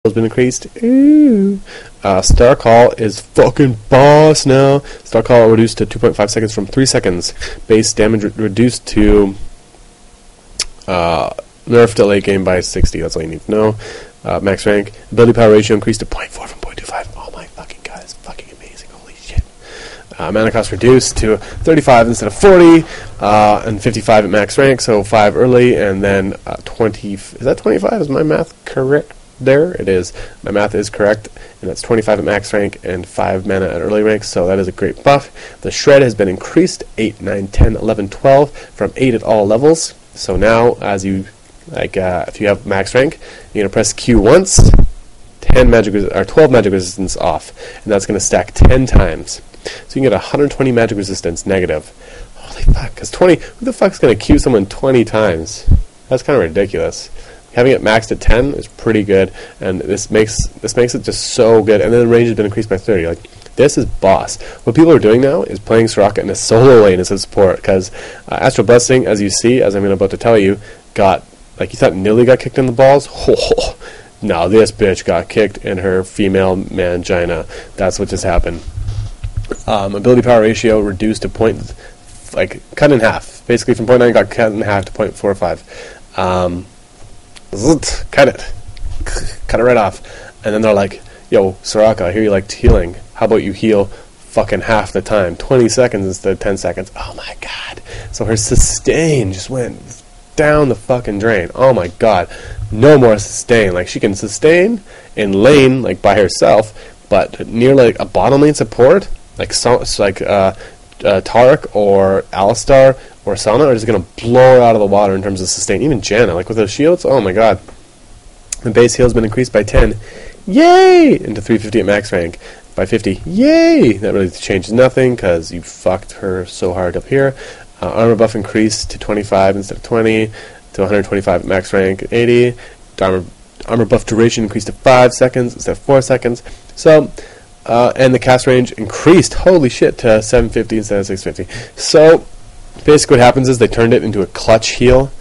has been increased. Ooh. Star Call is fucking boss now. Star Call reduced to 2.5 seconds from 3 seconds. Base damage reduced to nerfed at late game by 60. That's all you need to know. Max rank. Ability power ratio increased to 0.4 from 0.25. Oh my fucking god, it's fucking amazing. Holy shit. Mana cost reduced to 35 instead of 40, and 55 at max rank, so 5 early, and then 20. Is that 25? Is my math correct? There it is. My math is correct, and that's 25 at max rank and 5 mana at early rank, so that is a great buff. The shred has been increased 8, 9, 10, 11, 12 from 8 at all levels. So now, as you if you have max rank, you're gonna press Q once, 12 magic resistance off, and that's gonna stack 10 times. So you can get 120 magic resistance negative. Holy fuck! Because 20, who the fuck's gonna Q someone 20 times? That's kind of ridiculous. Having it maxed at 10 is pretty good, and this makes it just so good. And then the range has been increased by 30. Like, this is boss. What people are doing now is playing Soraka in a solo lane as a support, because Astral Blessing, as you see, as I'm about to tell you, got, like, you thought Nilly got kicked in the balls? Oh, no, this bitch got kicked in her female mangina. That's what just happened. Ability power ratio reduced to cut in half. Basically, from 0.9 got cut in half to 0.45. Cut it right off. And then they're like, yo, Soraka, I hear you like healing. How about you heal fucking half the time, 20 seconds instead of 10 seconds? Oh my god. So her sustain just went down the fucking drain. Oh my god. No more sustain. Like, she can sustain in lane, like, by herself, but near, like, a bottom lane support, like Taric or Alistar or Sana are just going to blow her out of the water in terms of sustain. Even Janna, like with those shields, oh my god. The base heal has been increased by 10. Yay! Into 350 at max rank. By 50. Yay! That really changes nothing because you fucked her so hard up here. Armor buff increased to 25 instead of 20. To 125 at max rank at 80. Armor buff duration increased to 5 seconds instead of 4 seconds. So, and the cast range increased, holy shit, to 750 instead of 650. So, basically what happens is they turned it into a clutch heal,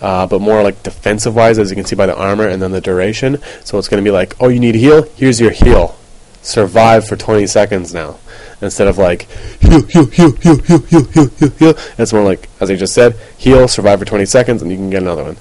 but more like defensive-wise, as you can see by the armor and then the duration. So it's going to be like, oh, you need a heal? Here's your heal. Survive for 20 seconds now. Instead of like, heal. It's more like, as I just said, heal, survive for 20 seconds, and you can get another one.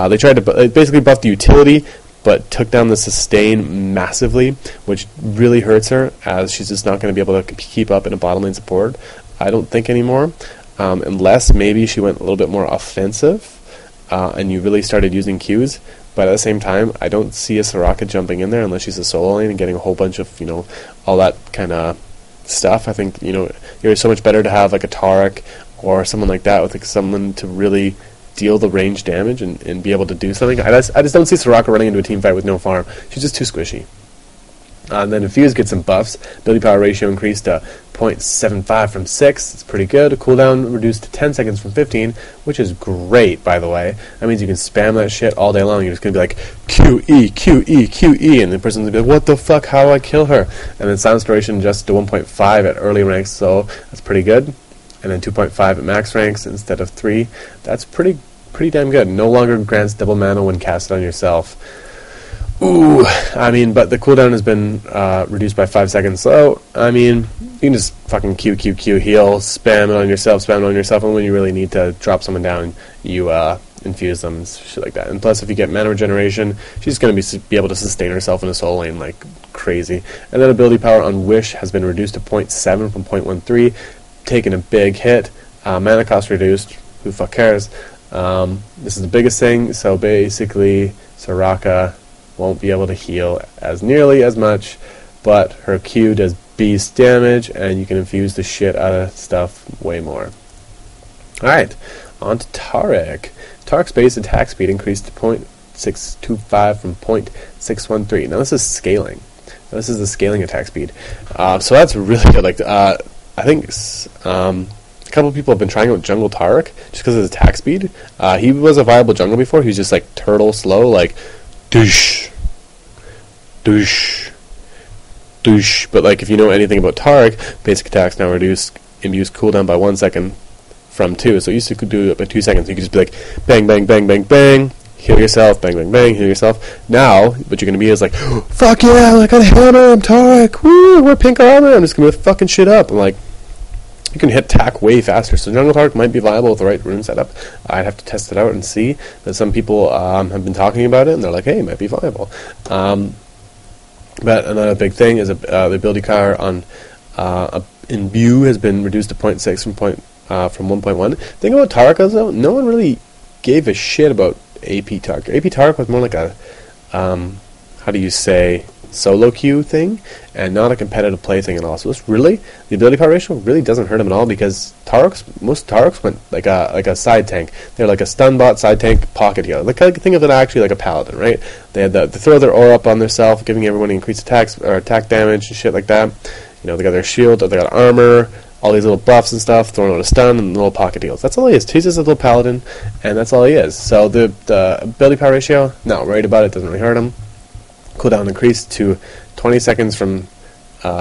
They tried to basically buff the utility, but took down the sustain massively, which really hurts her, as she's just not going to be able to keep up in a bottom lane support, I don't think, anymore. Unless maybe she went a little bit more offensive, and you really started using Qs. But at the same time, I don't see a Soraka jumping in there unless she's a solo lane and getting a whole bunch of, all that kind of stuff. I think, you're so much better to have like a Taric or someone like that with like someone to really deal the range damage and be able to do something. I just don't see Soraka running into a team fight with no farm. She's just too squishy. And then Infuse gets some buffs. Ability power ratio increased to 0.75 from 6. It's pretty good. Cooldown reduced to 10 seconds from 15, which is great, by the way. That means you can spam that shit all day long. You're just going to be like, QE, QE, QE, and the person's going to be like, what the fuck, how do I kill her? And then silence duration adjusts to 1.5 at early ranks, so that's pretty good. And then 2.5 at max ranks instead of 3. That's pretty damn good. No longer grants double mana when casted on yourself. Ooh, but the cooldown has been reduced by 5 seconds, so, you can just fucking Q, heal, spam it on yourself, and when you really need to drop someone down, you infuse them, shit like that. And plus, if you get mana regeneration, she's going to be able to sustain herself in a solo lane like crazy. And then ability power on Wish has been reduced to 0.7 from 0.13, taking a big hit. Mana cost reduced, who the fuck cares? This is the biggest thing, so basically, Soraka won't be able to heal as nearly as much, but her Q does beast damage, and you can infuse the shit out of stuff way more. Alright, on to Taric. Taric's base attack speed increased to 0.625 from 0.613. Now this is scaling. This is the scaling attack speed. So that's really good. I think a couple of people have been trying out jungle Taric just because of his attack speed. He was a viable jungle before. He was just like turtle slow, like douche, douche, douche. But like, if you know anything about Taric, basic attacks now reduce imbue cooldown by 1 second from 2. So you used to do it by 2 seconds. You could just be like bang, bang, bang, bang, bang, heal yourself, bang, bang, bang, heal yourself. Now, what you're going to be is like, fuck yeah, I got a hammer, I'm Tarek, woo, we're pink armor, I'm just going to fucking shit up. I'm like, you can hit tack way faster, so Jungle Tarek might be viable with the right rune setup. I'd have to test it out and see, but some people have been talking about it, and they're like, hey, it might be viable. But another big thing is the ability car on Imbue has been reduced to 0.6 from 1.1. Thing about Tarek is, though, no one really gave a shit about AP Tarek. AP Tarek was more like a, how do you say, solo queue thing, and not a competitive play thing at all. So it's really, the ability power ratio really doesn't hurt him at all, because most Tareks went like a side tank. They're like a stun bot, side tank, pocket healer. Like, think of it actually like a paladin, right? They had they throw their aura up on their self, giving everyone increased attacks or attack damage and shit like that. You know, they got their shield, they got armor, all these little buffs and stuff, throwing out a stun and little pocket heals. That's all he is. He's just a little paladin, and that's all he is. So the ability power ratio, not worried about it, doesn't really hurt him. Cooldown increased to 20 seconds from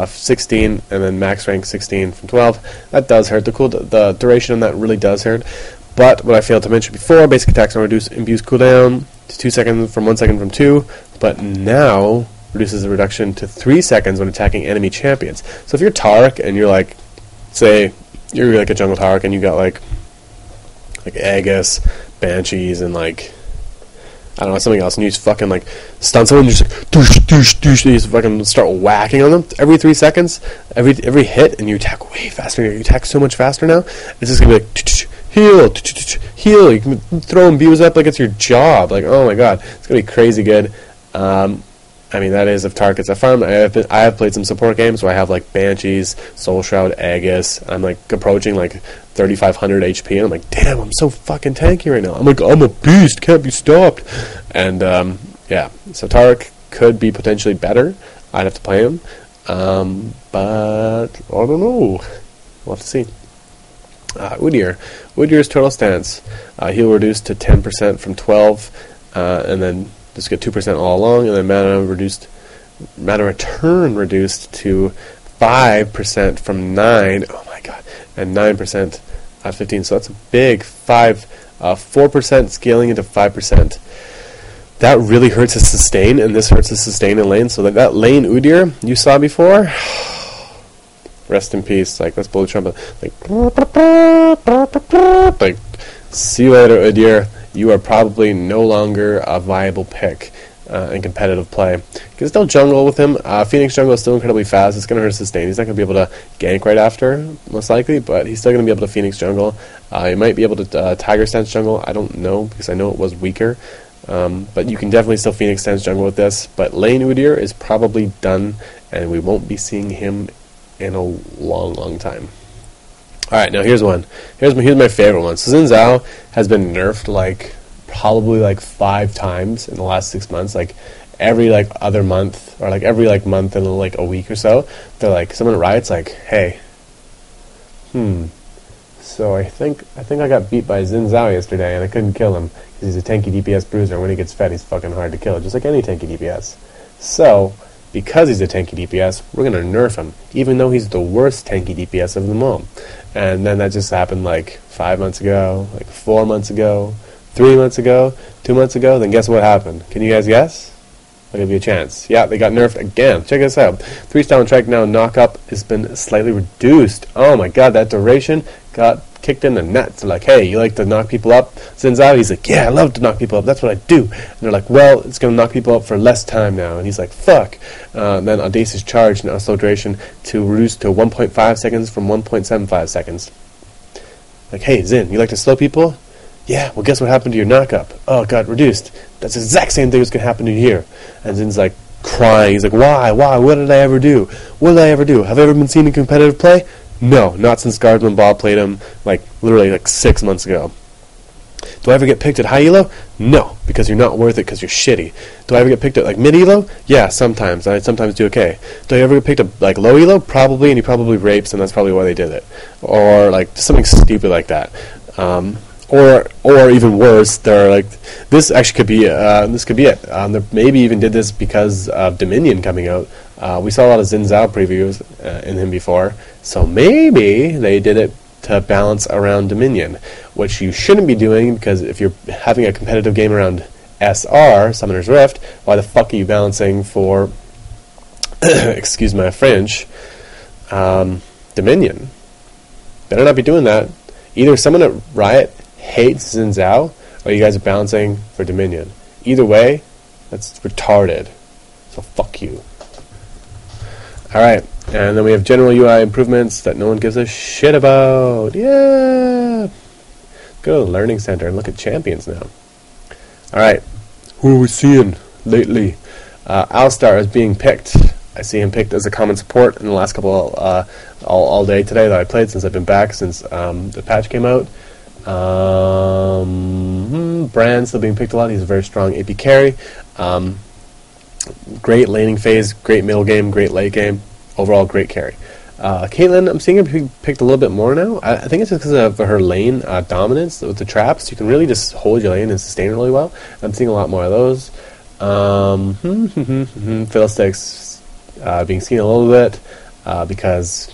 16, and then max rank 16 from 12. That does hurt. The duration on that really does hurt. But what I failed to mention before, basic attacks are Imbue's cooldown to 2 seconds from 1 second from 2, but now reduces the reduction to 3 seconds when attacking enemy champions. So if you're Tarek and you're like, say, you're like a jungle Tarek and you got like Aegis, Banshees, and like, I don't know, something else, and you just fucking like stun someone, you just like doosh, doosh, doosh, you just fucking start whacking on them every 3 seconds, every hit, and you attack way faster. You attack so much faster now. It's just gonna be like heal, heal. You can throw imbues up like it's your job. Like, oh my god, it's gonna be crazy good. I mean, that is if Tarek gets a farm. I have played some support games where I have like Banshees, Soul Shroud, Aegis. I'm like approaching like 3,500 HP, and I'm like, damn, I'm so fucking tanky right now. I'm like, I'm a beast, can't be stopped. And yeah, so Tarek could be potentially better. I'd have to play him, but I don't know. We'll have to see. Udyr's total stance. Heal reduced to 10% from 12, and then just get 2% all along, and then mana return reduced to 5% from 9. Oh my god, and 9% at 15. So that's a big 4% scaling into 5%. That really hurts his sustain, and this hurts his sustain in lane. So that lane Udyr you saw before, rest in peace. Like, let's blow the trumpet. Like, see you later, Udyr. You are probably no longer a viable pick in competitive play. You can still jungle with him. Phoenix jungle is still incredibly fast. It's going to hurt his sustain. He's not going to be able to gank right after, most likely, but he's still going to be able to Phoenix jungle. He might be able to Tiger stance jungle. I don't know, because I know it was weaker. But you can definitely still Phoenix stance jungle with this. But lane Udyr is probably done, and we won't be seeing him in a long, long time. Alright, now here's one. Here's my favorite one. So Xin Zhao has been nerfed probably 5 times in the last 6 months. Like every other month, or every month and a week or so, they're like, someone at Riot's like, hey, so I think I got beat by Xin Zhao yesterday and I couldn't kill him because he's a tanky DPS bruiser, and when he gets fed he's fucking hard to kill, just like any tanky DPS. So because he's a tanky DPS, we're going to nerf him, even though he's the worst tanky DPS of them all. And then that just happened 5 months ago, 4 months ago, 3 months ago, 2 months ago. Then guess what happened? Can you guys guess? I'll give you a chance. Yeah, they got nerfed again. Check this out. 3-star and strike now knock-up has been slightly reduced. Oh my god, that duration got kicked in the nuts. They're like, hey, you like to knock people up? Xin Zhao, he's like, yeah, I love to knock people up. That's what I do. And they're like, well, it's going to knock people up for less time now. And he's like, fuck. Then Audacious Charge, now slow duration, to reduce to 1.5 seconds from 1.75 seconds. Like, hey, Xin, you like to slow people? Yeah, well, guess what happened to your knock-up? Oh, it got reduced. That's the exact same thing that's going to happen to you here. And Zin's like, crying. He's like, why? What did I ever do? What did I ever do? Have I ever been seen in competitive play? No, not since Guardsman Bob played him, literally 6 months ago. Do I ever get picked at high elo? No, because you're not worth it because you're shitty. Do I ever get picked at mid elo? Yeah, sometimes. I sometimes do okay. Do I ever get picked at low elo? Probably, and he probably rapes, and that's probably why they did it. Or just something stupid like that. Or even worse, they're this actually could be it. They maybe even did this because of Dominion coming out. We saw a lot of Xin Zhao previews in him before, so maybe they did it to balance around Dominion, which you shouldn't be doing, because if you're having a competitive game around SR, Summoner's Rift, why the fuck are you balancing for, excuse my French, Dominion? Better not be doing that. Either someone at Riot hates Xin Zhao, or you guys are balancing for Dominion. Either way, that's retarded. So fuck you. Alright, and then we have general UI improvements that no one gives a shit about. Yeah! Go to the Learning Center and look at champions now. Alright, who are we seeing lately? Alistar is being picked. I see him picked as a common support in the last couple all day today that I played since I've been back since the patch came out. Brand still being picked a lot. He's a very strong AP carry. Great laning phase, great middle game, great late game. Overall, great carry. Caitlyn, I'm seeing her being picked a little bit more now. I think it's just because of her lane dominance with the traps. You can really just hold your lane and sustain really well. I'm seeing a lot more of those. Fiddlesticks being seen a little bit because